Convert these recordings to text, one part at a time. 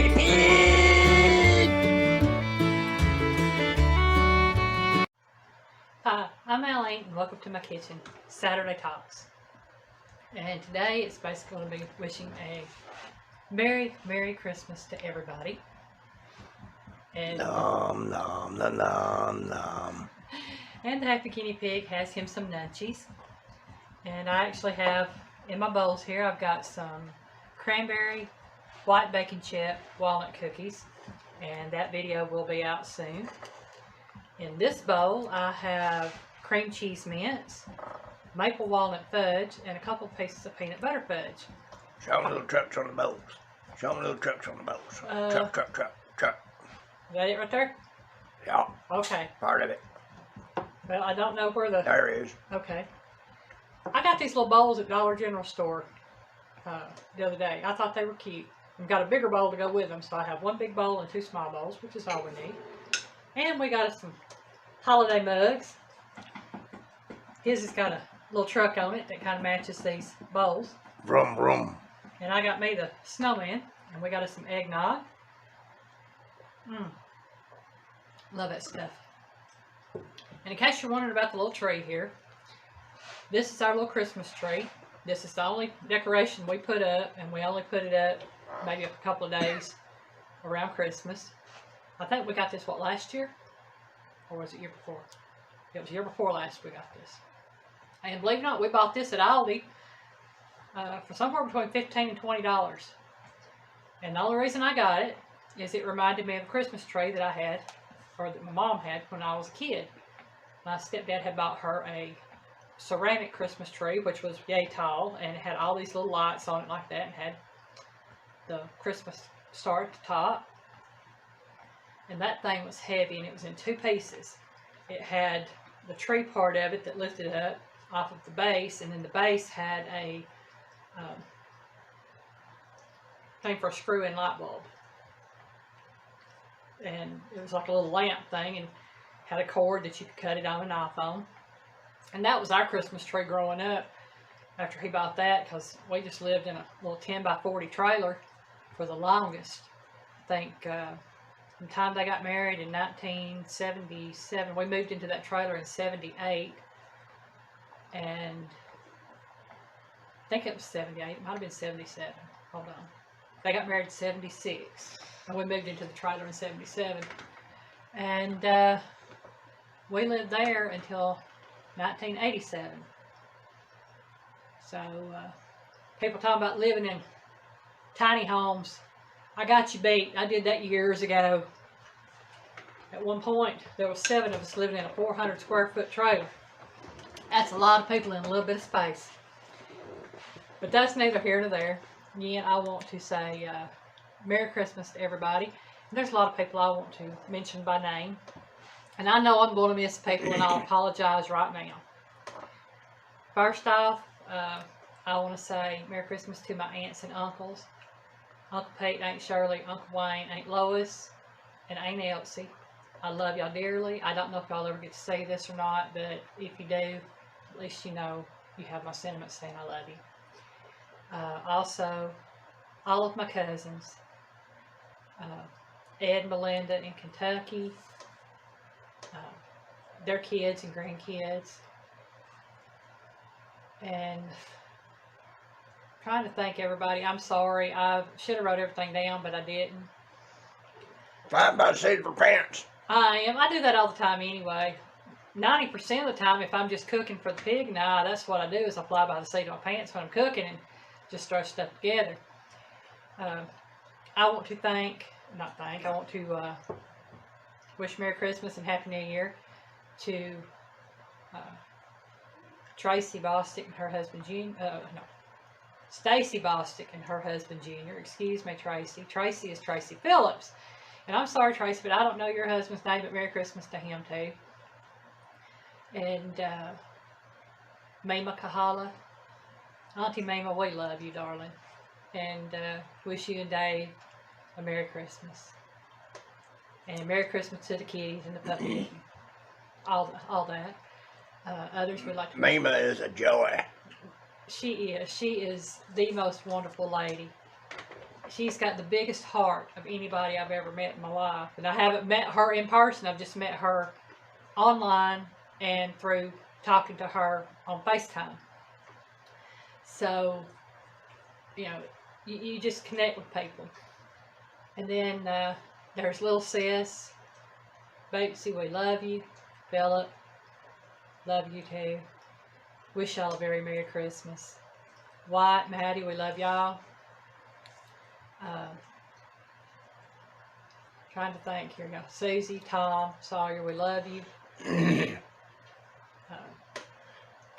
Guinea Pig! Hi, I'm Allie, and welcome to my kitchen, Saturday Talks. And today it's basically going to be wishing a Merry Christmas to everybody. And, Nom, nom, nom, nom, nom. and the Happy Guinea Pig has him some nunchies. And I actually have, in my bowls here, I've got some cranberry, white bacon chip, walnut cookies. And that video will be out soon. In this bowl, I have cream cheese mints, maple walnut fudge, and a couple pieces of peanut butter fudge. Show me little trucks on the boats. Show me little trucks on the boats. Truck. Is that it right there? Yeah, Okay. part of it. Well, I don't know where the... There it is. Okay. I got these little bowls at Dollar General store the other day. I thought they were cute. I've got a bigger bowl to go with them, so I have one big bowl and two small bowls, which is all we need. And we got us some holiday mugs. His has got a little truck on it that kind of matches these bowls. Vroom, vroom. And I got me the snowman, and we got us some eggnog. Love that stuff. And in case you're wondering about the little tree here, this is our little Christmas tree. This is the only decoration we put up, and we only put it up maybe a couple of days around Christmas. I think we got this, what, last year? Or was it year before? It was year before last we got this. And believe it or not, we bought this at Aldi for somewhere between $15 and $20. And the only reason I got it is it reminded me of a Christmas tree that I had, or that my mom had when I was a kid. My stepdad had bought her a ceramic Christmas tree, which was yay tall, and it had all these little lights on it like that, and had the Christmas star at the top. And that thing was heavy, and it was in two pieces. It had the tree part of it that lifted up off of the base, and then the base had a thing for a screw-in light bulb. And it was like a little lamp thing, and had a cord that you could cut it on an iPhone. And that was our Christmas tree growing up after he bought that, because we just lived in a little 10 by 40 trailer for the longest. I think from the time they got married in 1977, we moved into that trailer in 78, and I think it was 78, it might have been 77, hold on. They got married in 76, and we moved into the trailer in 77, and we lived there until 1987. So people talking about living in tiny homes, I got you beat. I did that years ago. At one point, there was 7 of us living in a 400 square foot trailer. That's a lot of people in a little bit of space. But that's neither here nor there. Again, I want to say Merry Christmas to everybody. And there's a lot of people I want to mention by name. And I know I'm going to miss people, and I'll apologize right now. First off, I want to say Merry Christmas to my aunts and uncles. Uncle Pete, Aunt Shirley, Uncle Wayne, Aunt Lois, and Aunt Elsie. I love y'all dearly. I don't know if y'all ever get to say this or not, but if you do, at least you know you have my sentiments saying I love you. Also, all of my cousins, Ed and Melinda in Kentucky, their kids and grandkids, and trying to thank everybody. I'm sorry. I should have wrote everything down, but I didn't. Flying by the seat of her pants. I am. I do that all the time anyway. 90% of the time, if I'm just cooking for the pig, that's what I do, is I fly by the seat of my pants when I'm cooking and just throw stuff together. I want to I want to wish Merry Christmas and Happy New Year to Tracy Bostick and her husband Stacy Bostick and her husband Junior. Excuse me, Tracy. Tracy is Tracy Phillips. And I'm sorry, Tracy, but I don't know your husband's name, but Merry Christmas to him too. And Mima Kahala. Auntie Mima, we love you, darling. And wish you and Dave a Merry Christmas. And Merry Christmas to the kitties and the puppies. all that. Others would like to... Mima is a joy. She is. She is the most wonderful lady. she's got the biggest heart of anybody I've ever met in my life. And I haven't met her in person. I've just met her online and through talking to her on FaceTime. So, you know, you just connect with people. And then there's little sis. Batesy, we love you. Philip, love you too. Wish y'all a very Merry Christmas. White, Maddie, we love y'all. Trying to think here now. Susie, Tom, Sawyer, we love you.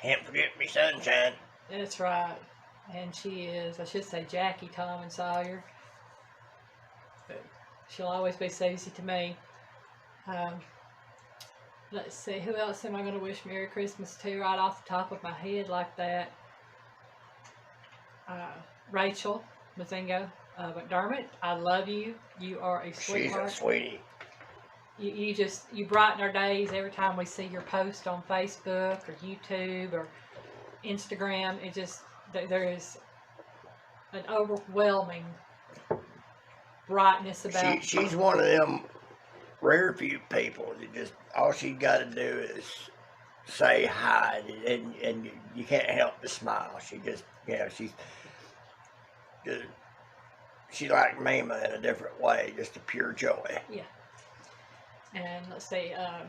Can't forget me sunshine. That's right. And she is, I should say Jackie, Tom, and Sawyer. But she'll always be Susie to me. Let's see, who else am I going to wish Merry Christmas to right off the top of my head like that? Rachel Mazingo McDermott, I love you. You are a sweetheart. She's a sweetie. You brighten our days every time we see your post on Facebook or YouTube or Instagram. It just, there is an overwhelming brightness about you. She's one of them rare few people that just, all she's got to do is say hi, and you can't help but smile. She just, you know, she's like Mama in a different way, just a pure joy. Yeah. And let's see, a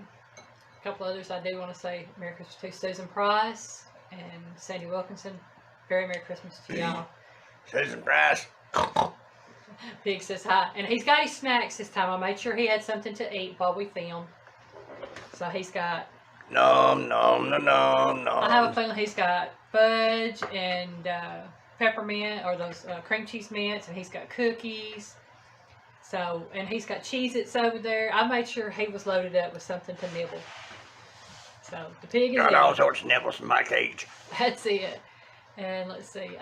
couple others I do want to say Merry Christmas to Susan Price and Sandy Wilkinson. Very Merry Christmas to y'all. Susan Price. Pig says hi. And he's got his snacks this time. I made sure he had something to eat while we filmed. So he's got... Nom, nom, nom, nom, nom. I have a feeling he's got fudge and peppermint, or those cream cheese mints, and he's got cookies. So, and he's got Cheez-Its over there. I made sure he was loaded up with something to nibble. So, the pig is got all sorts of nibbles in my cage. That's it. And let's see,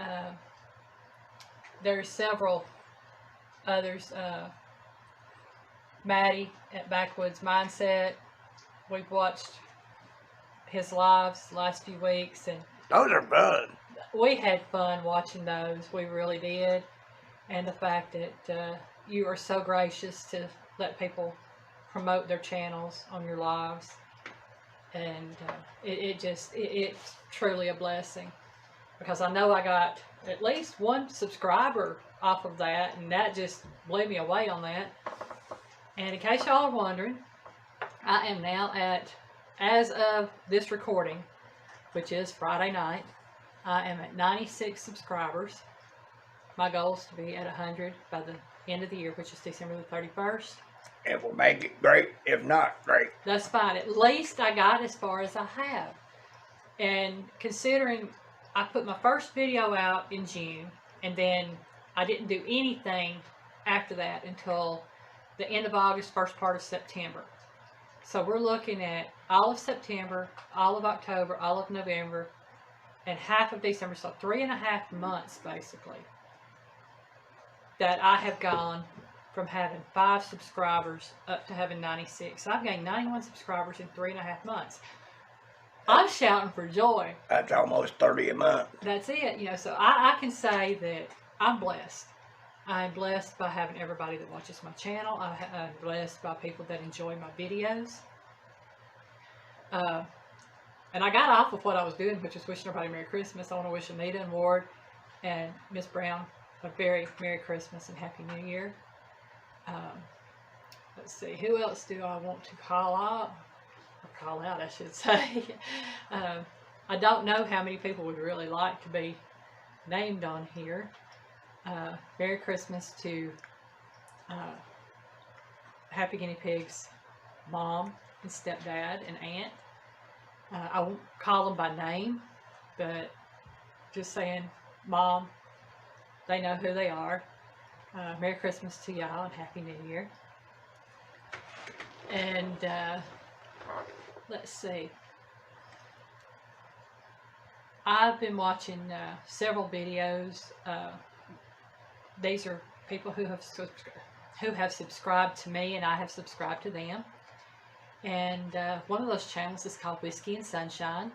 there's several others. Maddie at Backwoods Mindset. We've watched his lives the last few weeks, and those are fun. We had fun watching those. We really did. And the fact that you are so gracious to let people promote their channels on your lives, and it's truly a blessing, because I know I got at least one subscriber off of that, and that just blew me away on that. And in case y'all are wondering, I am now at, as of this recording, which is Friday night, I am at 96 subscribers. My goal is to be at 100 by the end of the year, which is December the 31st. If we make it, great. If not, great. That's fine. At least I got as far as I have. And considering I put my first video out in June, and then I didn't do anything after that until the end of August, first part of September. So we're looking at all of September, all of October, all of November, and half of December. So 3.5 months, basically, that I have gone from having 5 subscribers up to having 96. So I've gained 91 subscribers in 3.5 months. I'm shouting for joy. That's almost 30 a month. That's it. You know, so I can say that I'm blessed. I'm blessed by having everybody that watches my channel. I'm blessed by people that enjoy my videos. And I got off of what I was doing, which is wishing everybody Merry Christmas. I want to wish Anita and Ward and Miss Brown a very Merry Christmas and Happy New Year. Let's see, who else do I want to call out? Or call out, I should say. I don't know how many people would really like to be named on here. Merry Christmas to Happy Guinea Pig's mom and stepdad and aunt. I won't call them by name, but just saying, Mom, they know who they are. Merry Christmas to y'all and Happy New Year. And let's see. I've been watching several videos. These are people who have subscribed to me, and I have subscribed to them. And one of those channels is called Whiskey and Sunshine.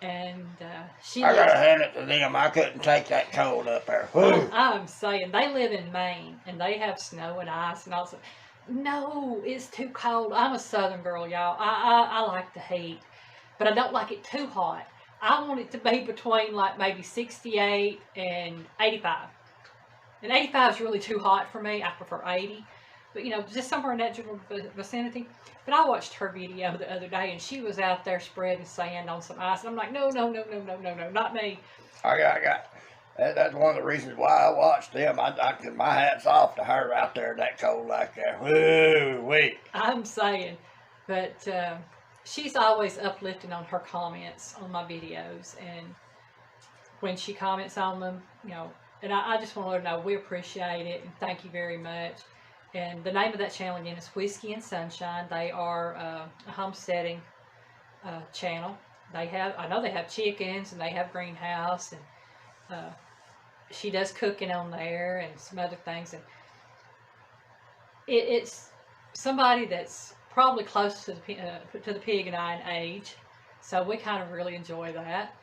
And she I gotta lives. hand it to them. I couldn't take that cold up there. Whew. I'm saying they live in Maine and they have snow and ice and all. No, it's too cold. I'm a Southern girl, y'all. I like the heat, but I don't like it too hot. I want it to be between like maybe 68 and 85. And 85 is really too hot for me. I prefer 80. But, you know, just somewhere in that general vicinity. But I watched her video the other day, and she was out there spreading sand on some ice. And I'm like, no, no, no, no, no, no, no, not me. I got. That's one of the reasons why I watched them. My hat's off to her out there that cold like that. Woo wee. I'm saying. But she's always uplifting on her comments on my videos. And when she comments on them, you know, and I just want to let her know we appreciate it and thank you very much. And the name of that channel again is Whiskey and Sunshine. They are a homesteading channel. I know they have chickens and they have greenhouse, and she does cooking on there and some other things. And it's somebody that's probably close to the pig and I in age, so we kind of really enjoy that.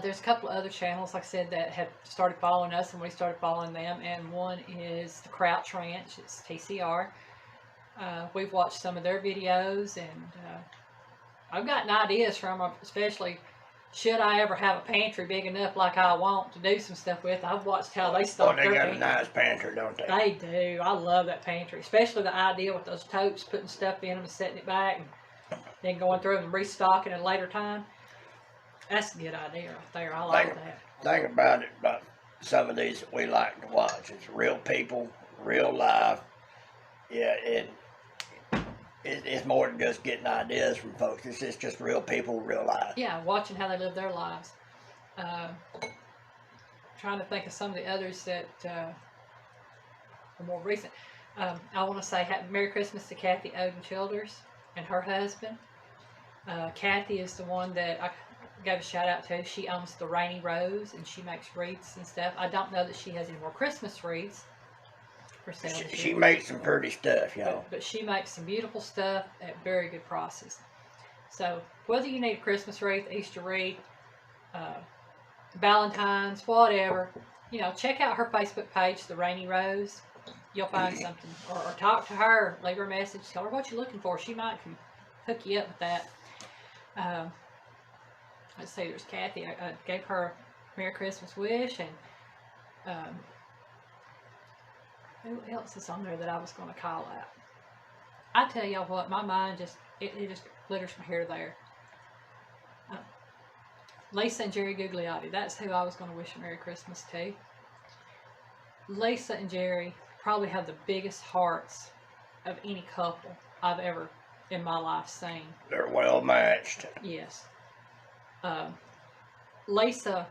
There's a couple of other channels, like I said, that have started following us and we started following them, and one is the Crouch Ranch. It's TCR. We've watched some of their videos, and I've gotten ideas from them, especially should I ever have a pantry big enough like I want to do some stuff with. I've watched how they stock they their got pantry. a nice pantry, don't they? They do. I love that pantry, especially the idea with those totes, putting stuff in them and setting it back, and then going through and restocking at a later time. That's a good idea right there. I like that. Thing about it, about some of these that we like to watch, it's real people, real life. Yeah, it's more than just getting ideas from folks. It's just real people, real life. Yeah, watching how they live their lives. Trying to think of some of the others that are more recent. I want to say Merry Christmas to Kathy Odin Childers and her husband. Kathy is the one that I gave a shout out to. She owns the Rainy Rose, and she makes wreaths and stuff. I don't know that she has any more Christmas wreaths for sale. She makes some pretty stuff, y'all. But she makes some beautiful stuff at very good prices. So whether you need a Christmas wreath, Easter wreath, Valentine's, whatever, you know, check out her Facebook page, The Rainy Rose. You'll find something. Or talk to her, leave her a message, tell her what you're looking for. She might can hook you up with that. Let's see, there's Kathy. I gave her a Merry Christmas wish, and who else is on there that I was going to call out? I tell y'all what, my mind just, it just glitters from here to there. Lisa and Jerry Gugliotti, that's who I was going to wish a Merry Christmas to. Lisa and Jerry probably have the biggest hearts of any couple I've ever in my life seen. They're well matched. Yes. Lisa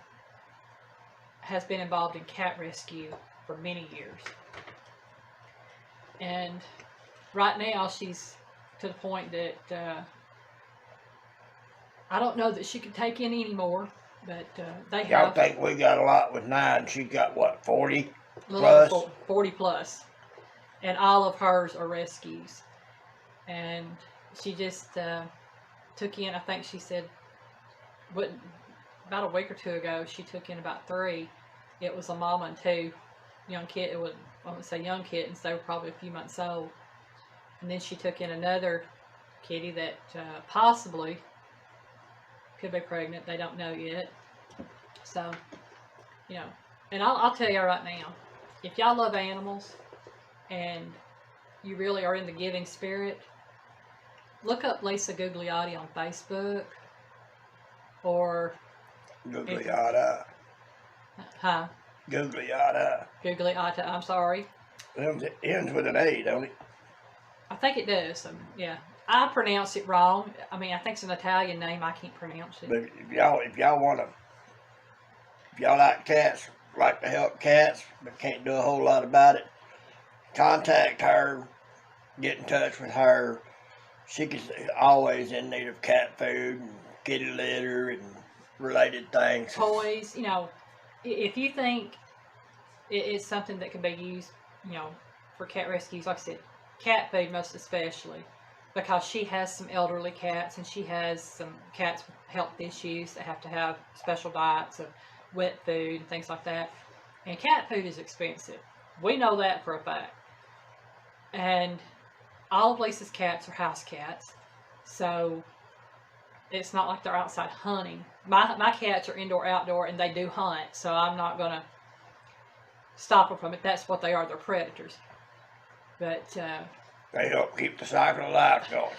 has been involved in cat rescue for many years. And right now she's to the point that I don't know that she can take in anymore, but they have. Y'all think we got a lot with 9? She got what, 40 plus? plus? 40 plus. And all of hers are rescues. And she just took in, I think she said, about a week or two ago, she took in about 3. It was a mama and 2 young kids. I wouldn't say young kittens, they were probably a few months old. And then she took in another kitty that possibly could be pregnant. They don't know yet. So, you know, and I'll tell you right now, if y'all love animals and you really are in the giving spirit, look up Lisa Gugliotti on Facebook, or Gugliotta. Huh? Gugliotta. Gugliotta, I'm sorry. It ends with an A, don't it? I think it does. Yeah. I pronounce it wrong. I mean, I think it's an Italian name. I can't pronounce it. But if y'all like cats, like to help cats, but can't do a whole lot about it, contact her, get in touch with her. She's always in need of cat food and kitty litter and related things. Toys, you know, if you think it's something that can be used, you know, for cat rescues, like I said, cat food most especially, because she has some elderly cats and she has some cats with health issues that have to have special diets of wet food and things like that. And cat food is expensive. We know that for a fact. And all of Lisa's cats are house cats. So it's not like they're outside hunting. My cats are indoor, outdoor, and they do hunt. So I'm not going to stop them from it. That's what they are. They're predators. But they help keep the cycle of life going.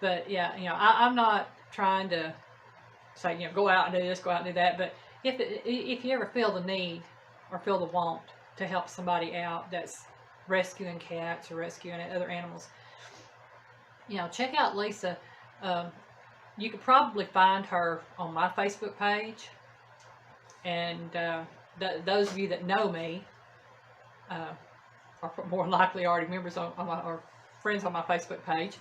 But yeah, I'm not trying to say, go out and do this, go out and do that. But if you ever feel the need or feel the want to help somebody out that's rescuing cats or rescuing other animals, check out Lisa. You could probably find her on my Facebook page, and those of you that know me are more than likely already members or friends on my Facebook page.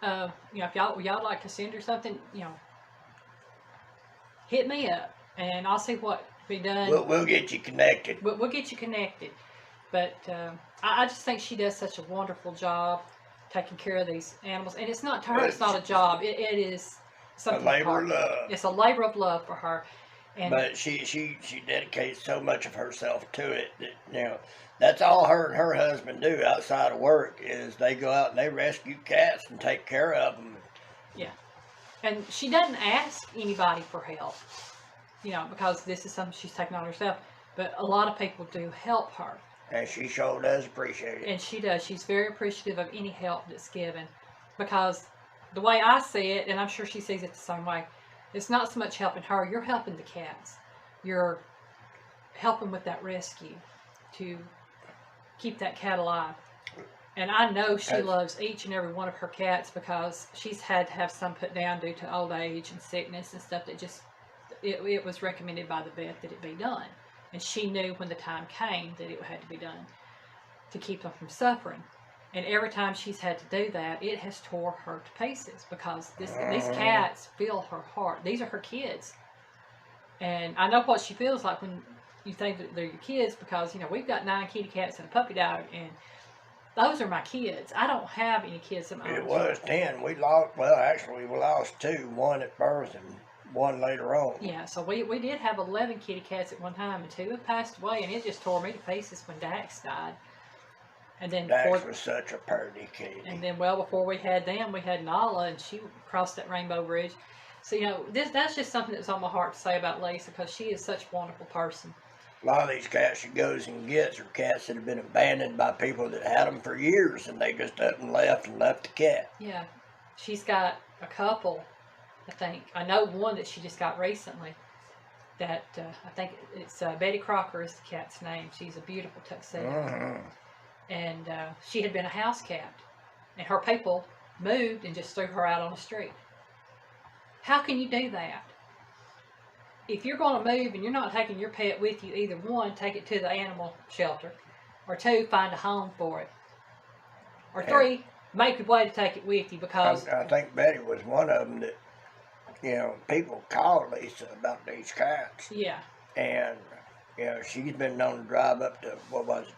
If y'all like to send her something, hit me up, and I'll see what can be done. We'll get you connected. We'll get you connected. But I just think she does such a wonderful job taking care of these animals. And it's not to her, it's not a job. It is something. A labor of love. It's a labor of love for her. And but she dedicates so much of herself to it that, that's all her and her husband do outside of work is they go out and they rescue cats and take care of them. Yeah. And she doesn't ask anybody for help, because this is something she's taken on herself. But a lot of people do help her. And she sure does appreciate it. And she does. She's very appreciative of any help that's given. Because the way I see it, and I'm sure she sees it the same way, it's not so much helping her. You're helping the cats. You're helping with that rescue to keep that cat alive. And I know she loves each and every one of her cats because she's had to have some put down due to old age and sickness and stuff that just, it was recommended by the vet that it be done. And she knew when the time came that it had to be done to keep them from suffering. And every time she's had to do that, it has tore her to pieces because these cats feel her heart. These are her kids. And I know what she feels like when you think that they're your kids because, we've got 9 kitty cats and a puppy dog, and those are my kids. I don't have any kids of my own. It was 10. We lost 2. One at birth and one later on. Yeah, so we did have 11 kitty cats at one time, and 2 have passed away, and it just tore me to pieces when Dax died. And then Dax was such a pretty kitty. And then, before we had them, we had Nala, and she crossed that rainbow bridge. So, that's just something that's on my heart to say about Lisa, because she is such a wonderful person. A lot of these cats she goes and gets are cats that have been abandoned by people that had them for years, and they just up and left the cat. Yeah. She's got a couple, I think. I know one that she just got recently. That, I think it's Betty Crocker is the cat's name. She's a beautiful tuxedo. Mm-hmm. And she had been a house cat. And her people moved and just threw her out on the street. How can you do that? If you're going to move and you're not taking your pet with you, either 1, take it to the animal shelter, or 2, find a home for it, or 3, make a way to take it with you because... I think Betty was one of them that, people called Lisa about these cats. Yeah. And, she's been known to drive up to,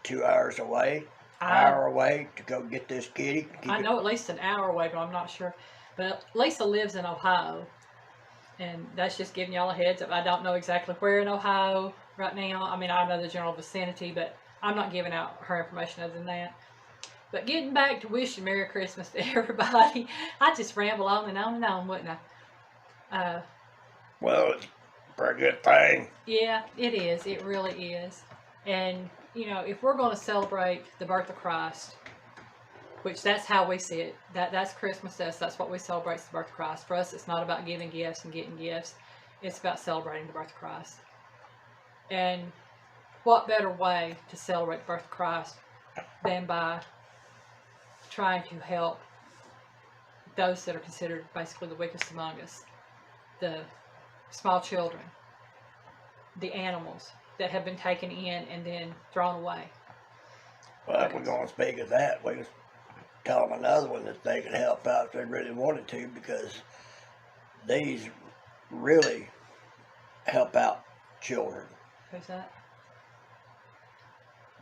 2 hours away? Hour away to go get this kitty. I know at least an hour away, but I'm not sure. But Lisa lives in Ohio, and that's just giving y'all a heads up. I don't know exactly where in Ohio right now. I mean, I know the general vicinity, but I'm not giving out her information other than that. But getting back to wishing Merry Christmas to everybody, I just ramble on and on and on, wouldn't I? Well, it's a pretty good thing. Yeah, it is. It really is. And if we're going to celebrate the birth of Christ, which that's how we see it, that's Christmas to us, that's what we celebrate, the birth of Christ. For us, it's not about giving gifts and getting gifts. It's about celebrating the birth of Christ. And what better way to celebrate the birth of Christ than by trying to help those that are considered basically the weakest among us, the small children, the animals that have been taken in and then thrown away. Well, if we're going to speak of that, we can tell them another one that they could help out if they really wanted to, because these really help out children. Who's that?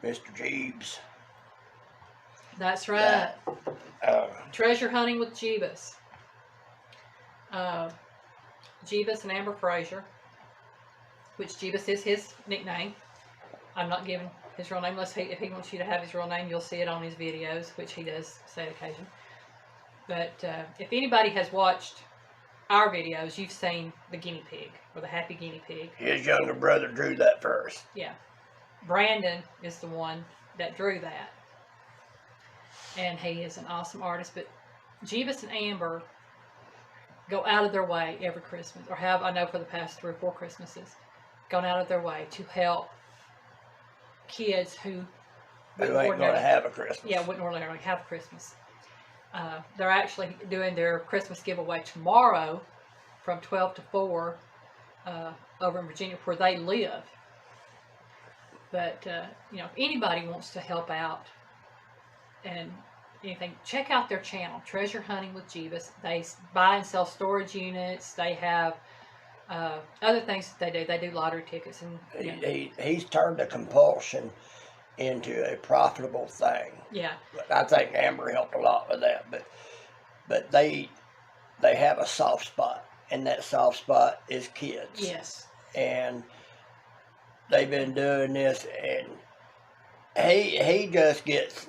Mr. Jeeves. That's right. Uh, Treasure Hunting with Jeebus. Jeebus and Amber Fraser, which Jeebus is his nickname. I'm not giving his real name unless if he wants you to have his real name, you'll see it on his videos, which he does say on occasion. But if anybody has watched our videos, you've seen the guinea pig, or the happy guinea pig. his younger brother drew that first. Yeah. Brandon is the one that drew that. And he is an awesome artist. But Jeebus and Amber go out of their way every Christmas, or have, I know, for the past 3 or 4 Christmases, gone out of their way to help kids who Who ain't going to have a Christmas. Yeah, wouldn't ordinarily have Christmas. They're actually doing their Christmas giveaway tomorrow from 12 to 4 over in Virginia, where they live. But, you know, if anybody wants to help out and anything, check out their channel, Treasure Hunting with Jeebus. They buy and sell storage units. They have other things that they do. They do lottery tickets. And you know. He's turned the compulsion into a profitable thing. Yeah. But I think Amber helped a lot with that. But they have a soft spot, and that soft spot is kids. Yes. And they've been doing this, and he just gets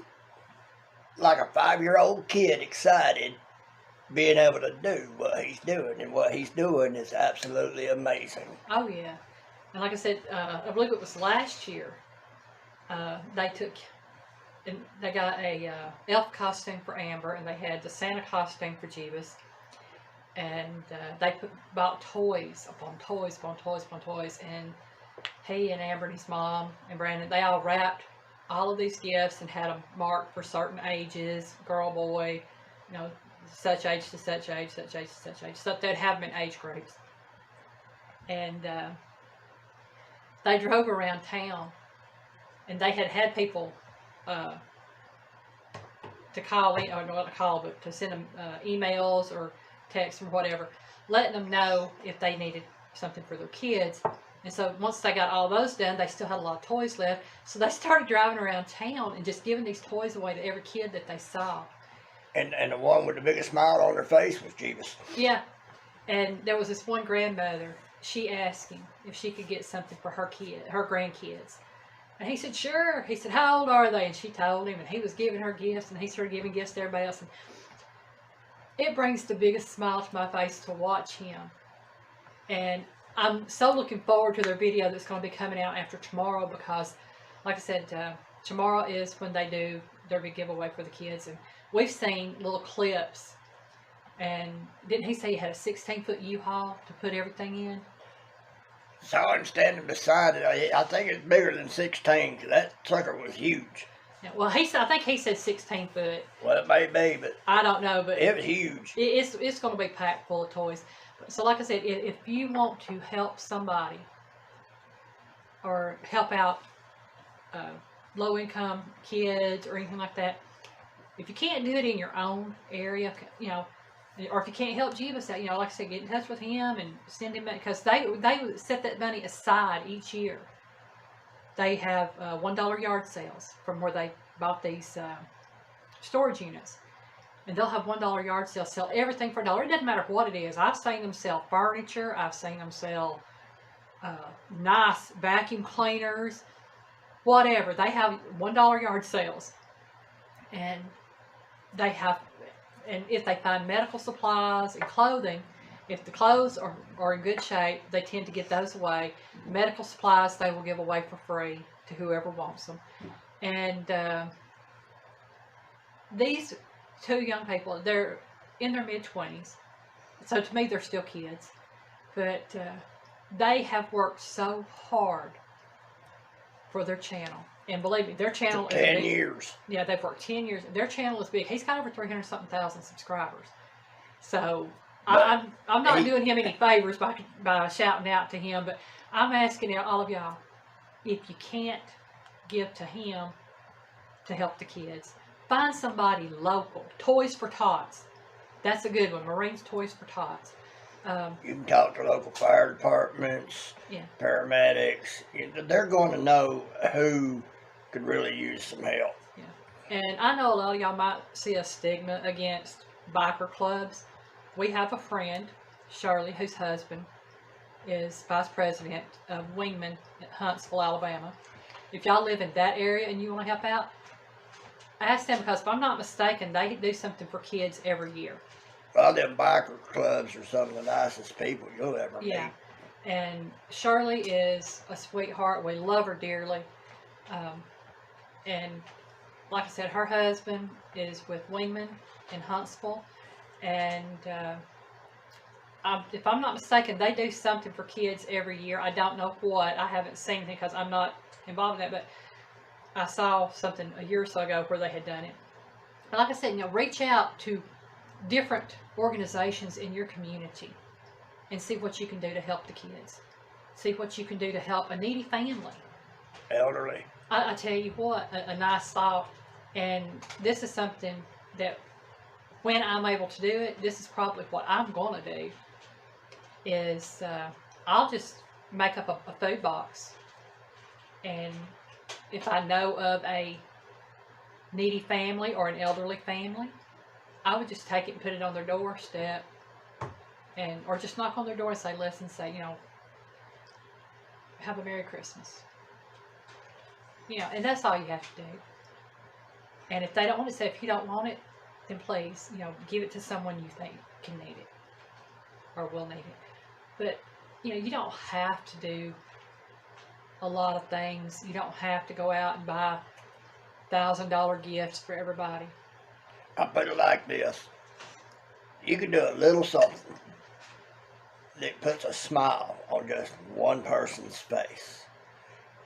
like a 5-year-old kid excited being able to do what he's doing, and what he's doing is absolutely amazing. Oh yeah. And like I said, I believe it was last year, they took and they got a elf costume for Amber, and they had the Santa costume for Jeebus, and they bought toys upon toys upon toys upon toys, and he and Amber and his mom and Brandon, they all wrapped all of these gifts and had them marked for certain ages, girl, boy, you know, such age to such age, such age to such age, so they'd have them in age groups. And they drove around town, and they had people to call in, or not to call, but to send them emails or texts or whatever, letting them know if they needed something for their kids. And so once they got all those done, they still had a lot of toys left. So they started driving around town and just giving these toys away to every kid that they saw. And the one with the biggest smile on her face was Jeebus. Yeah. And there was this one grandmother, she asked him if she could get something for her grandkids. And he said, sure. He said, how old are they? And she told him, and he was giving her gifts, and he started giving gifts to everybody else. And it brings the biggest smile to my face to watch him. And I'm so looking forward to their video that's going to be coming out after tomorrow, because, like I said, tomorrow is when they do their big giveaway for the kids. And we've seen little clips. And didn't he say he had a 16-foot U-Haul to put everything in? Saw him standing beside it. I think it's bigger than 16, because that sucker was huge. Yeah, well, I think he said 16 foot. Well, it may be, but I don't know, but it was huge. It's going to be packed full of toys. So like I said, if you want to help somebody or help out low-income kids or anything like that, if you can't do it in your own area, you know, or if you can't help Jeebus out, you know, like I said, get in touch with him and send him money, because they set that money aside each year. They have $1 yard sales from where they bought these storage units. And they'll have $1 yard sales, sell everything for $1. It doesn't matter what it is. I've seen them sell furniture. I've seen them sell nice vacuum cleaners, whatever. They have $1 yard sales. And they have, and if they find medical supplies and clothing, if the clothes are in good shape, they tend to get those away. Medical supplies they will give away for free to whoever wants them. And these two young people, they're in their mid-20s. So to me, they're still kids. But they have worked so hard for their channel. And believe me, their channel is 10 big. years. Yeah, they've worked 10 years. Their channel is big. He's got over 300-something thousand subscribers. So I'm not doing him any favors by shouting out to him, but I'm asking all of y'all, if you can't give to him to help the kids, find somebody local. Toys for Tots. That's a good one. Marines Toys for Tots. You can talk to local fire departments, Yeah. paramedics. They're going to know who could really use some help. Yeah. And I know a lot of y'all might see a stigma against biker clubs. We have a friend, Shirley, whose husband is vice president of Wingman at Huntsville, Alabama. If y'all live in that area and you want to help out, ask them, because if I'm not mistaken, they do something for kids every year. Well, them biker clubs are some of the nicest people you'll ever Yeah. meet. And Shirley is a sweetheart. We love her dearly. And like I said, her husband is with Wingman in Huntsville. And if I'm not mistaken, they do something for kids every year. I don't know what. I haven't seen anything because I'm not involved in that. But I saw something a year or so ago where they had done it. But like I said, reach out to different organizations in your community and see what you can do to help the kids. See what you can do to help a needy family. Elderly. I tell you what, a nice thought. And this is something that when I'm able to do it, this is probably what I'm going to do, is I'll just make up a food box. And if I know of a needy family or an elderly family, I would just take it and put it on their doorstep, or just knock on their door and say, listen, have a Merry Christmas. And that's all you have to do. And if they don't want it, say, if you don't want it, then please, give it to someone you think can need it or will need it. But, you don't have to do a lot of things. You don't have to go out and buy $1,000 gifts for everybody. I put it like this. You can do a little something that puts a smile on just one person's face.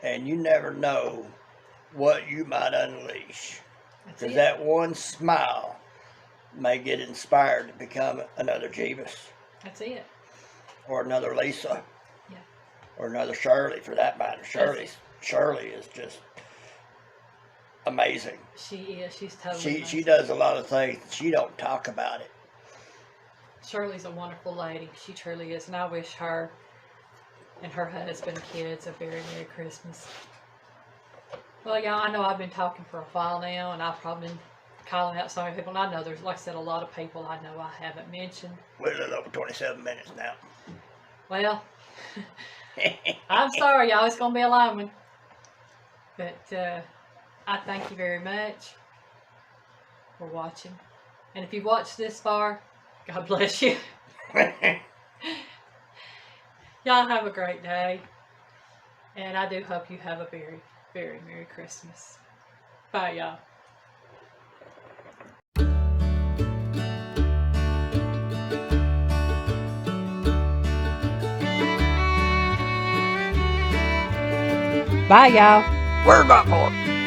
And you never know what you might unleash. Because that one smile may get inspired to become another Jeebus. That's it. Or another Lisa. Yeah. Or another Shirley, for that matter. Shirley is just amazing. She is. She's totally amazing. She does a lot of things. She don't talk about it. Shirley's a wonderful lady. She truly is. And I wish her and her husband and kids a very Merry Christmas. Well, y'all, I know I've been talking for a while now, and I've probably been calling out so many people. And I know there's, like I said, a lot of people I know I haven't mentioned. We're a little over 27 minutes now. Well, I'm sorry, y'all. It's going to be a long one. But I thank you very much for watching. And if you've watched this far, God bless you. Y'all have a great day. And I do hope you have a very, very Merry Christmas. Bye, y'all. Bye, y'all. Where's my fork?